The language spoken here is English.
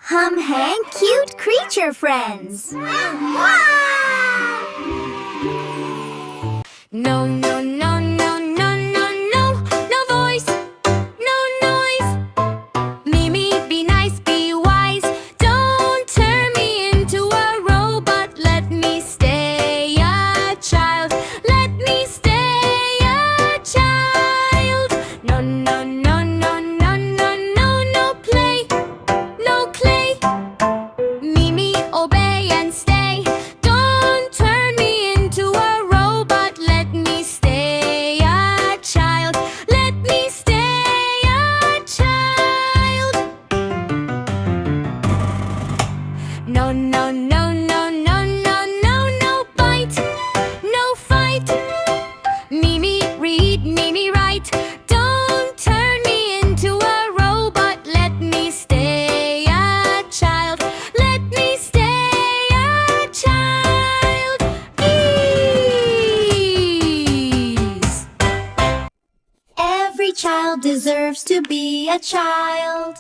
Hang cute creature friends. No, no, no, no, no, no, no, no voice, no noise. Mimi, be nice, be wise. Don't turn me into a robot. Let me stay a child. Let me stay a child. No, no, no, no, no, no, no, no play, no clay. Mimi, obey and stay. Don't turn me into a robot. Let me stay a child. Let me stay a child. No, no, no, no, no, no, no, no bite, no fight. Mimi, read, Mimi, write. Don't turn me into a robot. Let me stay a child. Let me stay a child. Ease. Every child deserves to be a child.